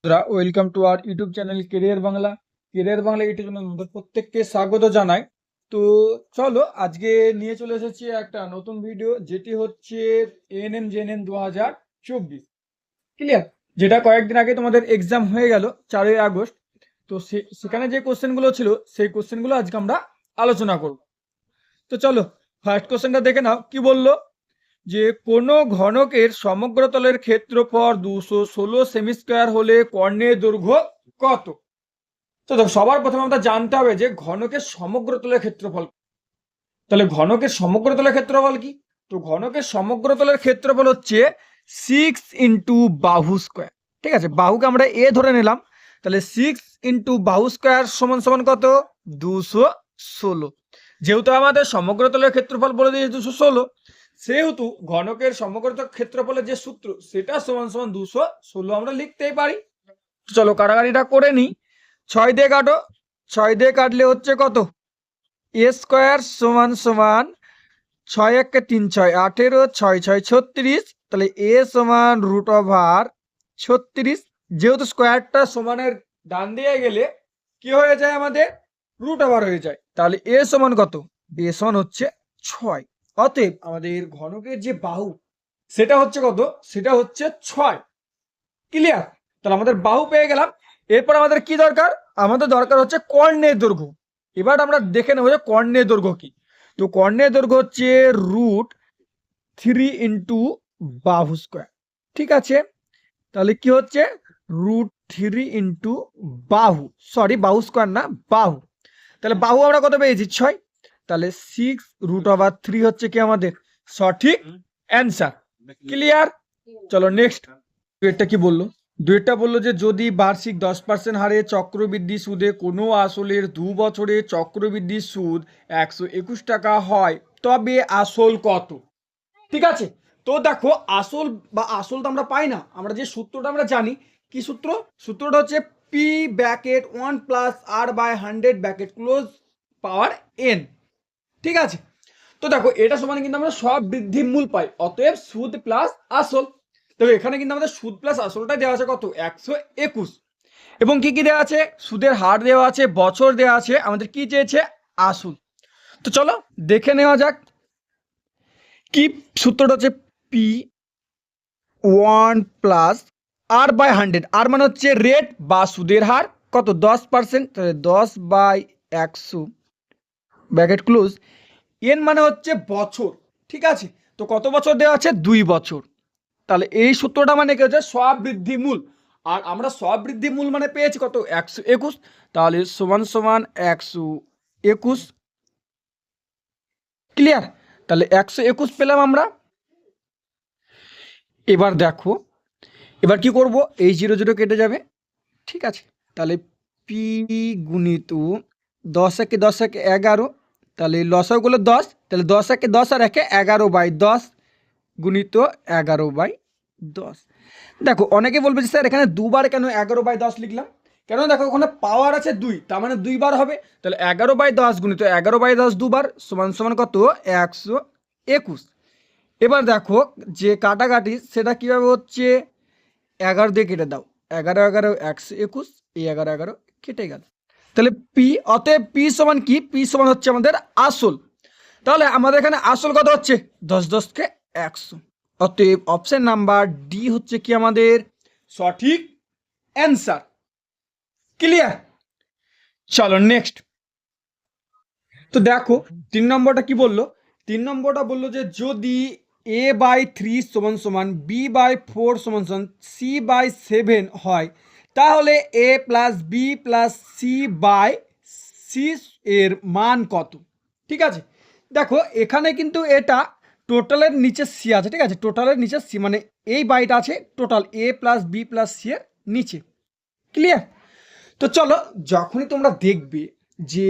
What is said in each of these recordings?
বন্ধুরা, welcome to our YouTube channel career Bangla YouTube channel আমাদের প্রত্যেককে স্বাগত জানাই। তো চলো আজকে নিয়ে চলে এসেছি একটা নতুন ভিডিও, যেটি হচ্ছে এএনএম জেএনএম 2024। ক্লিয়ার? যেটা কয়েকদিন আগে তোমাদের এক্সাম হয়ে গেল 4ই আগস্ট। তো সেখানে যে কোশ্চেনগুলো ছিল সেই কোশ্চেনগুলো আজকে আমরা আলোচনা করব। তো চলো ফার্স্ট কোশ্চেনটা দেখে নাও। কি বললো? যে কোনো ঘনকের সমগ্র তলের ক্ষেত্রফল 216 সেমি স্কোয়ার হলে কর্ণের দৈর্ঘ্য কত? তো দেখো, সবার প্রথমে আমরা জানতে হবে যে ঘনকের সমগ্র তলের ক্ষেত্রফল। তাহলে ঘনকের সমগ্র তলের ক্ষেত্রফল কি? তো ঘনকের সমগ্র তলের ক্ষেত্রফল হচ্ছে 6 বাহু স্কোয়ার। ঠিক আছে, বাহুকে আমরা এ ধরে নিলাম। তাহলে 6 বাহু স্কোয়ার সমান সমান কত? 216। যেহেতু আমাদের সমগ্র তলের ক্ষেত্রফল বলে দিয়েছে 216, সেহেতু ঘনকের সমগ্র ক্ষেত্রফলের যে সূত্র সেটা সমান সমান 216 আমরা লিখতেই পারি। চলো কাটাকাটিটা করে নিই। 6 দিয়ে কাটো। 6 দিয়ে কাটলে হচ্ছে কত? এ স্কোয়ার সমান সমান 6 × 1 = 3, 6 = 18, 6 × 6 = 36। তাহলে এ সমান √36। যেহেতু স্কোয়ারটা সমানের ডান দিয়ে গেলে কি হয়ে যায়? আমাদের √ওভার হয়ে যায়। তাহলে এ সমান কত? এ সমান হচ্ছে 6। অতএব আমাদের ঘনকের যে বাহু সেটা হচ্ছে কত? সেটা হচ্ছে 6। ক্লিয়ার? তাহলে আমাদের বাহু পেয়ে গেলাম। এরপর আমাদের কি দরকার? আমাদের দরকার হচ্ছে কর্ণের দৈর্ঘ্য। এবার আমরা দেখে নেবো যে কর্ণের দৈর্ঘ্য কি। তো কর্ণের দৈর্ঘ্য হচ্ছে √3 বাহু স্কোয়ার। ঠিক আছে, তাহলে কি হচ্ছে? √3 বাহু, সরি বাহু স্কোয়ার না, বাহু। তাহলে বাহু আমরা কত পেয়েছি? 6। তাহলে 6√3 হচ্ছে কি আমাদের সঠিক অ্যান্সার। ক্লিয়ার? চলো নেক্সট। এটা কি বললো? দুইটা বললো যে যদি বার্ষিক 10% হারে চক্রবৃদ্ধি সুদে কোনো আসলের 2 বছরে চক্রবৃদ্ধি সুদ 121 টাকা হয়, তবে আসল কত? ঠিক আছে, তো দেখো আসল বা আসল তো আমরা পাই না, আমরা যে সূত্রটা আমরা জানি। কি সূত্র? সূত্রটা হচ্ছে পি ব্র্যাকেট 1 + r/100 (n). ঠিক আছে, তো দেখো এটা সমান কিন্তু আমরা সব বৃদ্ধির মূল পাই, অতএব সুদ প্লাস আসল। দেখো এখানে কিন্তু আমাদের সুদ প্লাস আসলটা দেওয়া আছে কত? 121। এবং কি কি দেওয়া আছে? সুদের হার দেওয়া আছে, বছর দেওয়া আছে, আমাদের কি চেয়েছে? আসল। তো চলো দেখে নেওয়া যাক। কি সূত্রটা হচ্ছে পি 1 + r/100। আর মানে হচ্ছে রেট বা সুদের হার, কত? 10%। তাহলে 10/100 ব্র্যাকেট ক্লোজ। এন মানে হচ্ছে বছর। ঠিক আছে, তো কত বছর দেওয়া আছে? 2 বছর। তাহলে এই সূত্রটা মানে কি হচ্ছে? স্ববৃদ্ধি মূল। আর আমরা স্ববৃদ্ধি মূল মানে পেয়েছি কত? 121। তাহলে সমান সমান 121। ক্লিয়ার? তাহলে 121 পেলাম আমরা। এবার দেখো, এবার কি করব? এই 0 0 কেটে যাবে। ঠিক আছে, তাহলে পি গুণিত 10 × 10 = 11। তাহলে লসাগুলো 10। তাহলে 10 × 10 আর 1 11/10 গুণিত 11/10। দেখো অনেকে বলবে যে স্যার এখানে দুবার কেন 11/10 লিখলাম? কেন? দেখো ওখানে পাওয়ার আছে 2, তার মানে 2 বার হবে। তাহলে 11/10 গুণিত 11/10 দুবার সমান সমান কত? 121। এবার দেখো যে কাটাকাটি সেটা কিভাবে হচ্ছে? 11 দিয়ে কেটে দাও। 11 11 121, এই 11 11 কেটে গেল। তাহলে পি, অতএব পি সমান কি? পি সমান হচ্ছে আমাদের আসল। তাহলে আমাদের এখানে আসল কত হচ্ছে? 10 10 কে 100। অতএব অপশন নাম্বার ডি হচ্ছে কি আমাদের সঠিক অ্যান্সার। ক্লিয়ার? চলো নেক্সট। তো দেখো 3 নম্বরটা কি বললো? 3 নম্বরটা বললো যে যদি a/3 সমান সমান b/4 সমান সমান c/7 হয়, তাহলে a + b + c/c এর মান কত? ঠিক আছে, দেখো এখানে কিন্তু এটা টোটালের নিচে সি আছে। ঠিক আছে, টোটালের নিচে সি মানে এই বাইটা আছে টোটাল a + b + c এর নিচে। ক্লিয়ার? তো চলো যখনই তোমরা দেখবে যে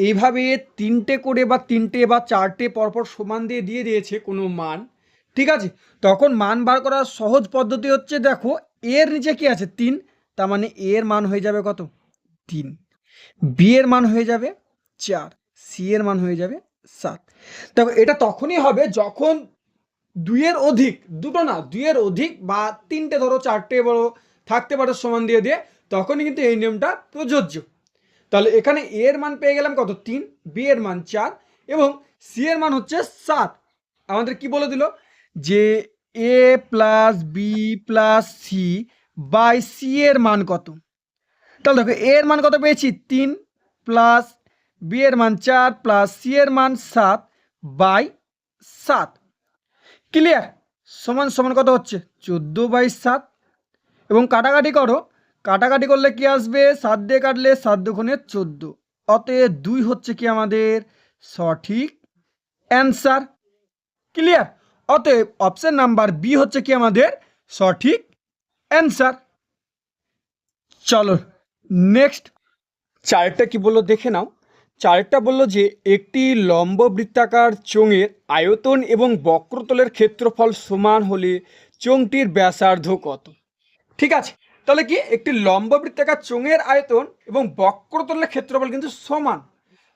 এইভাবে 3টে করে বা 3টে বা 4টে পরপর সমান দিয়ে দিয়ে দিয়েছে কোনো মান, ঠিক আছে, তখন মান বার করার সহজ পদ্ধতি হচ্ছে, দেখো এর নিচে কি আছে? 3, তার মানে এর মান হয়ে যাবে কত? 3। বি এর মান হয়ে যাবে 4, সি এর মান হয়ে যাবে 7। দেখো এটা তখনই হবে যখন 2 এর অধিক, দুটো না 2 এর অধিক বা 3টে, ধরো 4টে বলো, থাকতে পারে সমান দিয়ে দিয়ে, তখনই কিন্তু এই নিয়মটা প্রযোজ্য। তাহলে এখানে এ এর মান পেয়ে গেলাম কত 3, বি এর মান 4 এবং সি এর মান হচ্ছে 7। আমাদের কি বলে দিল যে A plus B plus C by C এর মান কত। তাহলে দেখো এ এর মান কত পেয়েছি 3 প্লাস বি এর মান 4 প্লাস সি এর মান 7 বাই 7। ক্লিয়ার? সমান সমান কত হচ্ছে 14/7 এবং কাটাকাটি করো, কাটাকাটি করলে কি আসবে 7 দিয়ে কাটলে 7 দুগুণে 14, অতএব 2 হচ্ছে কি আমাদের সঠিক অ্যান্সার। ক্লিয়ার? অতএব অপশন নাম্বার বি হচ্ছে কি আমাদের সঠিক অ্যান্সার। চলো নেক্সট চারেরটা কি বললো দেখে নাও। চারেরটা বললো যে একটি লম্ব বৃত্তাকার চোঙের আয়তন এবং বক্রতলের ক্ষেত্রফল সমান হলে চোঙটির ব্যাসার্ধ কত। ঠিক আছে, তাহলে কি একটি লম্ব বৃত্তাকার চোঙের আয়তন এবং বক্রতলের ক্ষেত্রফল কিন্তু সমান।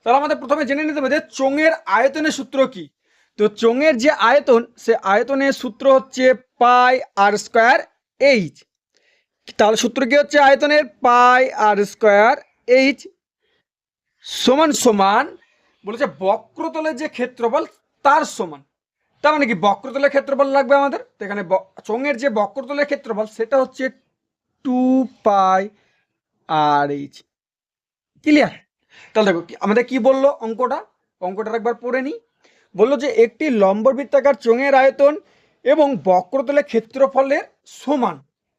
তাহলে আমাদের প্রথমে জেনে নিতে হবে যে চোঙের আয়তনের সূত্র কি। তো চোঙের যে আয়তন, সে আয়তনের সূত্র হচ্ছে পাই আর স্কোয়ার এইচ। তাহলে সূত্র কি হচ্ছে আয়তনের পাই আর স্কোয়ার এইচ সমান সমান বলেছে বক্রতলের যে ক্ষেত্রফল তার সমান। তার মানে কি বক্রতলের ক্ষেত্রফল লাগবে আমাদের। তো এখানে চোঙের যে বক্রতলের ক্ষেত্রফল সেটা হচ্ছে 2 পাই আর এইচ। ক্লিয়ার? তাহলে দেখো আমাদের কি বললো অঙ্কটা একবার পড়ে নিই। বললো যে একটি লম্ব বৃত্তাকার চোঙের আয়তন এবং বক্রতলের ক্ষেত্রফলের সমান।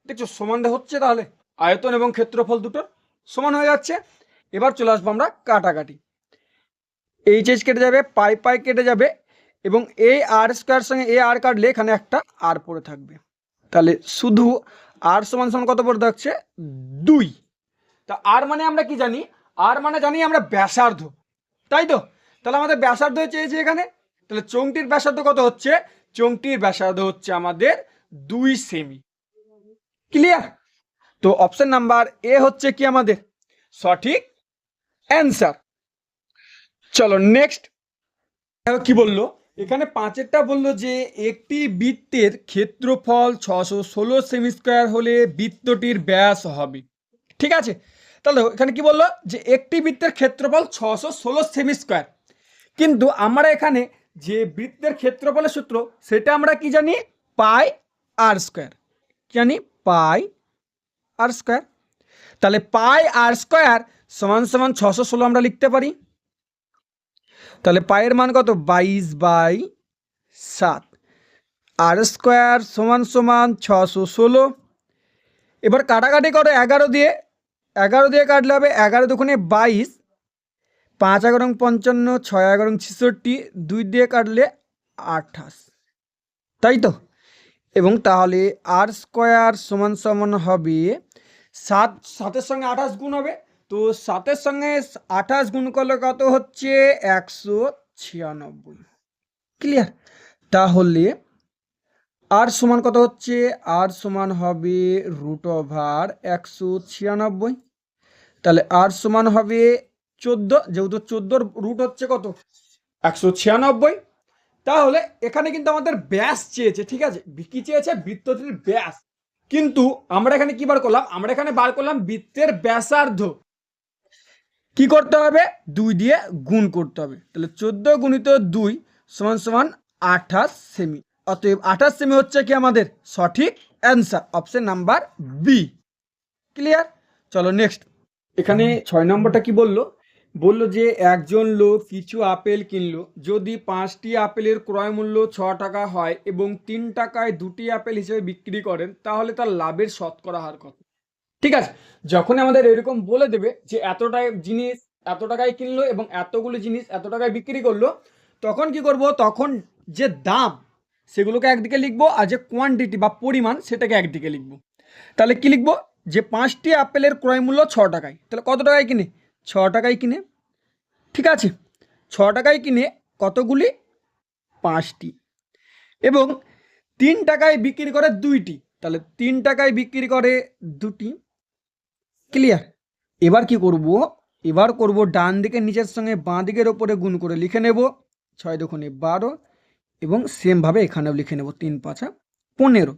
দেখছো সমান হচ্ছে, তাহলে আয়তন এবং ক্ষেত্রফল দুটো সমান হয়ে যাচ্ছে। এবার চলে আসবো আমরা কাটাকাটি। এইচ এইচ কেটে যাবে, পাই পাই কেটে যাবে এবং এই আর স্কোয়ার সঙ্গে এ আর কাটলে এখানে একটা আর পড়ে থাকবে। তাহলে শুধু আর সমান সমান কত পড়ে থাকছে 2। তা আর মানে আমরা কি জানি, আর মানে জানি আমরা ব্যাসার্ধ, তাই তো। তাহলে আমাদের ব্যাসার্ধ চেয়েছে এখানে। তাহলে চোঙটির ব্যাসার্ধ কত হচ্ছে, চোঙটির ব্যাসার্ধ হচ্ছে আমাদের 2 সেমি। ক্লিয়ার? তো অপশন নাম্বার এ হচ্ছে কি আমাদের সঠিক অ্যান্সার। চলো নেক্সট কি বললো এখানে পাঁচেরটা বললো যে একটি বৃত্তের ক্ষেত্রফল 616 সেমি স্কোয়ার হলে বৃত্তটির ব্যাস হবে। ঠিক আছে, তাহলে এখানে কি বললো যে একটি বৃত্তের ক্ষেত্রফল 616 সেমি স্কোয়ার, কিন্তু আমরা এখানে যে বৃত্তের ক্ষেত্রফলের সূত্র সেটা আমরা কি জানি পাই আর স্কোয়ার। কি জানি পাই আর স্কোয়ার। তাহলে পাই আর স্কোয়ার সমান সমান 616 আমরা লিখতে পারি। তাহলে পায়ের মান কত 22/7, আর স্কোয়ার সমান সমান 616। এবার কাটাকাটি করো 11 দিয়ে, 11 দিয়ে কাটলে হবে 11 দুগুণে 22, 5 11 55, 6 11 66, 2 দিয়ে কাটলে 28, তাই তো। এবং তাহলে আর স্কোয়ার সমান সমান হবে 7, 7-এর সঙ্গে 28 গুণ হবে। তো 7-এর সঙ্গে 28 গুণ করলে কত হচ্ছে 196। ক্লিয়ার? তাহলে আর সমান কত হচ্ছে, আর সমান হবে √196। তাহলে আর সমান হবে 14, যেহেতু 14 রুট হচ্ছে কত 196। তাহলে এখানে কিন্তু আমাদের ব্যাস চেয়েছে। ঠিক আছে, কি চেয়েছে বৃত্তটির ব্যাস, কিন্তু আমরা এখানে কি বার করলাম, আমরা এখানে বার করলাম বৃত্তের ব্যাসার্ধ। কি করতে হবে 2 দিয়ে গুণ করতে হবে। তাহলে 14 গুণিত 2 সমান সমান 28 সেমি। অতএব 28 সেমি হচ্ছে কি আমাদের সঠিক answer, option number B. Clear? চলো নেক্সট। এখানে 6 নম্বরটা কি বললো, বললো যে একজন লোক কিছু আপেল কিনলো, যদি 5টি আপেলের ক্রয় মূল্য 6 টাকা হয় এবং 3 টাকায় 2টি আপেল হিসেবে বিক্রি করেন, তাহলে তার লাভের শতকরা হার কত। ঠিক আছে, যখন আমাদের এরকম বলে দেবে যে এতটাই জিনিস এত টাকায় কিনলো এবং এতগুলো জিনিস এত টাকায় বিক্রি করলো, তখন কি করব, তখন যে দাম সেগুলোকে একদিকে লিখবো আর যে কোয়ান্টিটি বা পরিমাণ সেটাকে একদিকে লিখবো। তাহলে কি লিখবো, যে 5টি আপেলের ক্রয় মূল্য 6 টাকায়, তাহলে কত টাকায় কিনে 6 টাকায় কিনে। ঠিক আছে, 6 টাকায় কিনে কতগুলি 5টি, এবং 3 টাকায় বিক্রি করে 2টি, তাহলে 3 টাকায় বিক্রি করে 2টি। ক্লিয়ার? এবার কি করব, এবার করব ডান দিকে নিচের সঙ্গে বাঁ দিকের ওপরে গুণ করে লিখে নেব 6 দুগুণে 12 এবং সেমভাবে এখানেও লিখে নেব 3 5 15।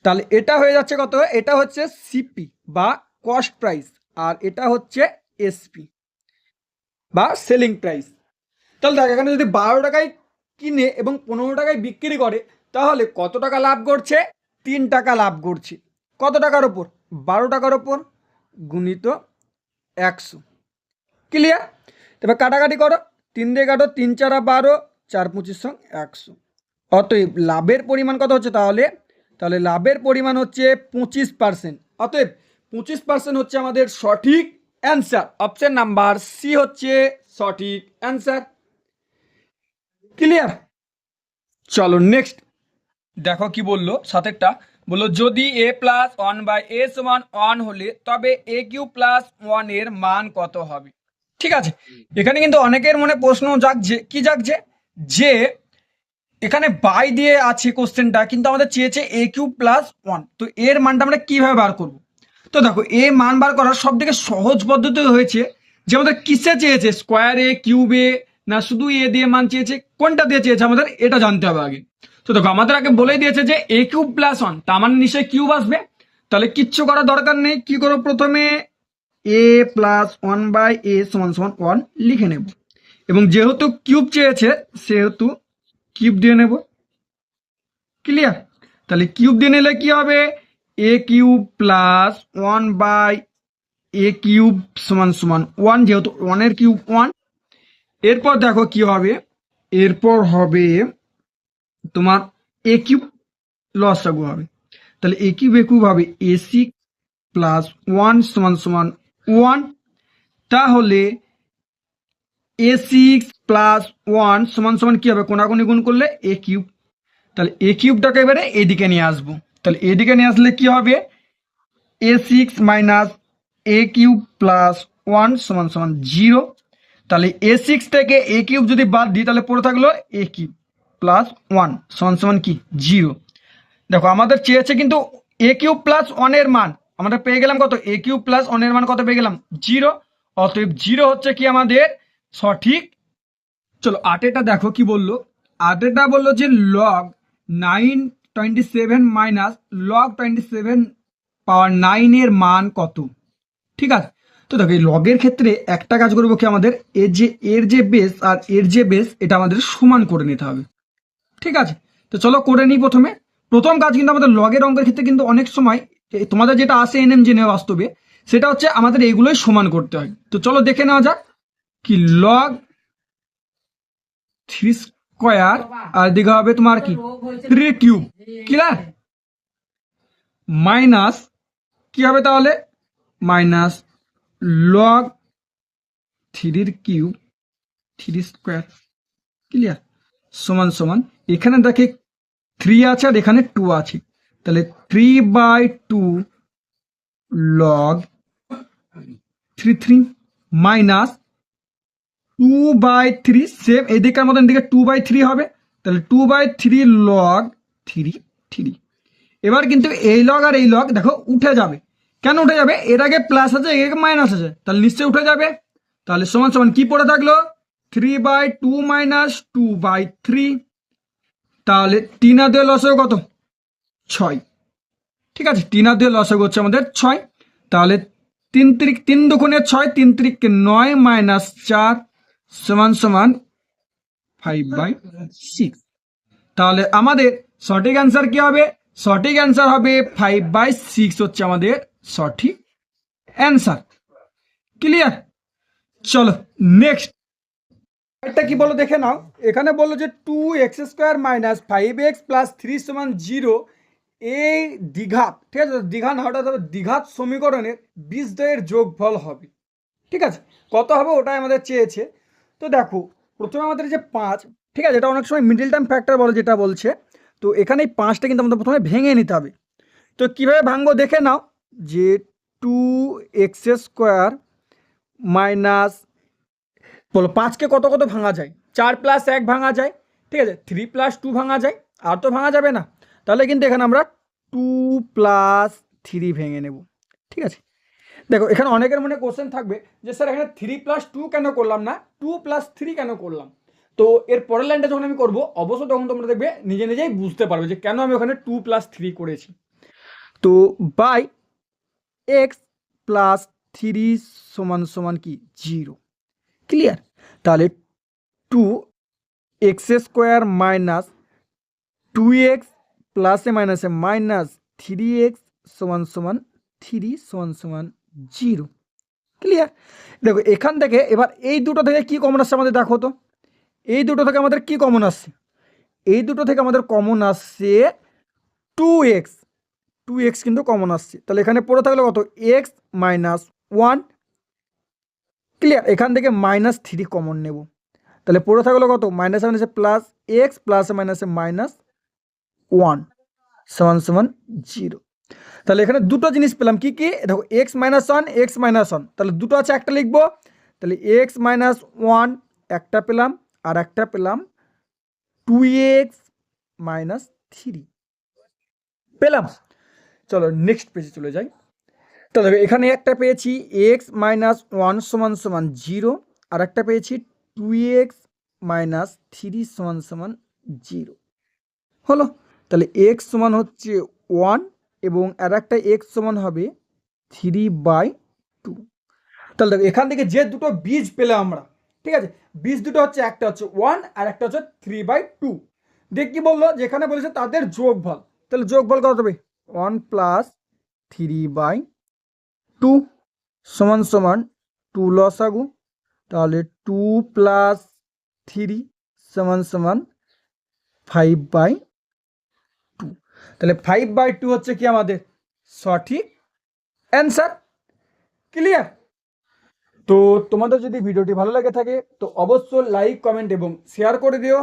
তাহলে এটা হয়ে যাচ্ছে কত, এটা হচ্ছে সিপি বা কস্ট প্রাইস, আর এটা হচ্ছে এসপি বা সেলিং প্রাইস। তাহলে দেখ এখানে যদি 12 টাকায় কিনে এবং 15 টাকায় বিক্রি করে, তাহলে কত টাকা লাভ করছে, 3 টাকা লাভ করছে। কত টাকার ওপর, 12 টাকার ওপর, গুণিত 100। ক্লিয়ার? তবে কাটাকাটি করো, 3 দিয়ে কাটো, 3 4 12, 4 25 100। অতএব লাভের পরিমাণ কত হচ্ছে তাহলে, তাহলে লাভের পরিমাণ হচ্ছে 25%। অতএব 25% হচ্ছে আমাদের সঠিক অ্যান্সার। অপশন নাম্বার সি হচ্ছে সঠিক অ্যান্সার। ক্লিয়ার? চলো নেক্সট দেখো কি বললো, সাতেরটা বললো যদি এ প্লাস ওয়ান বাই এ সমান ওয়ান হলে তবে এ কিউ প্লাস ওয়ান এর মান কত হবে। ঠিক আছে, এখানে কিন্তু অনেকের মনে প্রশ্ন জাগছে, কি জাগছে, যে এখানে বাই দিয়ে আছে কোশ্চেনটা, কিন্তু আমাদের চেয়েছে এ কিউ প্লাস ওয়ান, তো এর মানটা আমরা কিভাবে বার করব। তো দেখো এ মান বার করার সব থেকে সহজ পদ্ধতি হয়েছে যে আমাদের কিসে চেয়েছে, স্কোয়ারে, কিউবে, না শুধু এ দিয়ে মান চেয়েছে, কোনটা দিয়ে চেয়েছে আমাদের এটা জানতে হবে আগে। তো দেখো আমাদের আগে বলেই দিয়েছে যে এ কিউব প্লাস ওয়ান, তার মানে নিশ্চয়ই কিউব আসবে। তাহলে কিচ্ছু করার দরকার নেই, কি করো প্রথমে এ প্লাস ওয়ান বাই এ সমান সমান ওয়ান লিখে নেব, এবং যেহেতু কিউব চেয়েছে সেহেতু কিউব দিয়ে নেব। ক্লিয়ার? তাহলে কিউব দিয়ে নিলে কি হবে, A cube plus one by A cube সমান সমান ওয়ান, যেহেতু ওয়ানের কিউব ওয়ান। এরপর দেখো কি হবে, এরপর হবে তোমার এ কিউব লসাগু হবে। তাহলে এ কিউব হবে এ সিক্স প্লাস ওয়ান সমান সমান ওয়ান। তাহলে এ সিক্স প্লাস ওয়ান সমান সমান কি হবে, কোনাকুনি গুণ করলে এ কিউব। তাহলে এ কিউবটাকে এবারে এদিকে নিয়ে আসবো। তাহলে এদিকে নিয়ে আসলে কি হবে, এ সিক্স মাইনাস এ কিউব প্লাস ওয়ান সমান সমান জিরো। তাহলে এ সিক্স থেকে এ কিউব যদি বাদ দিই তাহলে পড়ে থাকলো এ কিউব প্লাস ওয়ান সমান সমান কি জিরো। দেখো আমাদের চেয়েছে কিন্তু এ কিউব প্লাস ওয়ানের মান, আমরা পেয়ে গেলাম কত, এ কিউব প্লাস ওয়ানের মান কত পেয়ে গেলাম, জিরো। অতএব জিরো হচ্ছে কি আমাদের সঠিক। চলো আটেটা দেখো কি বললো, আটেটা বললো যে লগ 927 মাইনাস লগ 27 পাওয়ার 9 এর মান কত। ঠিক আছে, তো দেখো এই লগের ক্ষেত্রে একটা কাজ করবো কি, আমাদের এর যে বেস আর এর যে বেস এটা আমাদের সমান করে নিতে হবে। ঠিক আছে, তো চলো করে নিই। প্রথম কাজ কিন্তু আমাদের লগের অঙ্কের ক্ষেত্রে কিন্তু অনেক সময় তোমাদের যেটা আসে এনএম জেনে বাস্তবে, সেটা হচ্ছে আমাদের এইগুলোই সমান করতে হয়। তো চলো দেখে নেওয়া যাক কি, লগ 3 স্কোয়ার আর দিকে হবে তোমার কি 3 কিউব, ক্লিয়ার, মাইনাস কি হবে তাহলে, minus log 3 cube 3 square, clear, সমান সমান এখানে দেখে 3 আছে আর এখানে 2 আছে, তাহলে 3/2 লগ 3 মাইনাস 2/3, সেম এদিকের মতন এদিকে 2/3 হবে, তাহলে 2/3 লগ 3। এবার কিন্তু এই লগ আর এই লগ দেখো উঠে যাবে। কেন উঠে যাবে, এর আগে প্লাস আছে এর আগে মাইনাস আছে, তাহলে নিশ্চয়ই উঠে যাবে। তাহলে সমান সমান কি পড়ে থাকলো, 3/2 মাইনাস 2/3। তাহলে 3 আর 2 লসাগু কত, 6। ঠিক আছে, 3 আর 2 লসাগু হচ্ছে আমাদের 6। তাহলে 3 দুগুণে 6, 3 9 মাইনাস 4 সমান সমান 5/6। তাহলে আমাদের সঠিক অ্যান্সার কি হবে, সঠিক অ্যান্সার হবে 5/6 হচ্ছে আমাদের সঠিক অ্যান্সার। ক্লিয়ার? চলো নেক্সট এটা কি বলো দেখে নাও। এখানে বললো যে 2x² মাইনাস 5x প্লাস 3 সমান 0 এই দ্বিঘাত, ঠিক আছে, দ্বিঘাত না হঠাৎ দ্বিঘাত সমীকরণের বীজদ্বয়ের যোগফল হবে। ঠিক আছে, কত হবে ওটাই আমাদের চেয়েছে। তো দেখো প্রথমে আমাদের যে 5, ঠিক আছে, এটা অনেক সময় মিডল টার্ম ফ্যাক্টর বলে যেটা বলছে। তো এখানে এই 5টা কিন্তু আমাদের প্রথমে ভেঙে নিতে হবে। তো কীভাবে ভাঙবো দেখে নাও, যে 2x² মাইনাস, বলো 5কে কত কত ভাঙা যায়, 4 + 1 ভাঙা যায়, ঠিক আছে, 3 + 2 ভাঙা যায়, আর তো ভাঙা যাবে না। তাহলে কিন্তু এখানে আমরা 2 + 3 ভেঙে নেব। ঠিক আছে, দেখো এখানে অনেকের মনে কোশ্চেন থাকবে যে স্যার এখানে 3 + 2 কেন করলাম না, 2 + 3 কেন করলাম। তো এর পরের লাইনটা যখন আমি করবো অবশ্যই তখন তোমরা দেখবে নিজে নিজেই বুঝতে পারবে যে কেন আমি ওখানে 2 + 3 করেছি। তো বাই এক্স প্লাস থ্রি সমান সমান কি 0। ক্লিয়ার? তাহলে 2x² মাইনাস 2x প্লাসে মাইনাসে মাইনাস 3x সমান সমান 3 সমান সমান 0। ক্লিয়ার? দেখো এখান থেকে এবার এই দুটো থেকে কি কমন আসছে আমাদের দেখো তো। এই দুটো থেকে আমাদের কি কমন আসছে? এই দুটো থেকে আমাদের কমন আসছে 2x। 2x কিন্তু কমন আসছে। তাহলে এখানে পড়ে থাকলে কত? x minus 1। ক্লিয়ার? এখান থেকে মাইনাস 3 কমন নেব। তাহলে পড়ে থাকলো কত? মাইনাস মাইনাসে প্লাস এক্স প্লাস মাইনাসে মাইনাস 1 সমান সমান 0। তাহলে এখানে দুটো জিনিস পেলাম, কি কি? দেখো এক্স মাইনাস 1, এক্স মাইনাস 1, তাহলে দুটো আছে, একটা লিখবো। তাহলে এক্স মাইনাস 1 একটা পেলাম, আর একটা পেলাম 2x মাইনাস 3 পেলাম। চলো নেক্সট পেজে চলে যাই। তাহলে এখানে একটা পেয়েছি এক্স মাইনাস 1 সমান সমান 0, আর একটা পেয়েছি 2x মাইনাস 3 সমান সমান 0 হলো। তাহলে এক্স সমান হচ্ছে 1 এবং আর একটা এক্স সমান হবে 3/2। তাহলে দেখো এখান থেকে যে দুটো বীজ পেলাম আমরা, ঠিক আছে, বীজ দুটো হচ্ছে, একটা হচ্ছে 1 আর একটা হচ্ছে 3/2। দেখ কি বললো, যেখানে বলেছে তাদের যোগফল, তাহলে যোগফল কত হবে? 1 প্লাস 3/2 সমান সমান 2 লসাগু, তাহলে 2 প্লাস 3 সমান সমান 5/2। তাহলে 5/2 হচ্ছে কি আমাদের সঠিক অ্যান্সার। ক্লিয়ার? তো তোমাদের যদি ভিডিওটি ভালো লাগে থাকে তো অবশ্যই লাইক, কমেন্ট এবং শেয়ার করে দিও।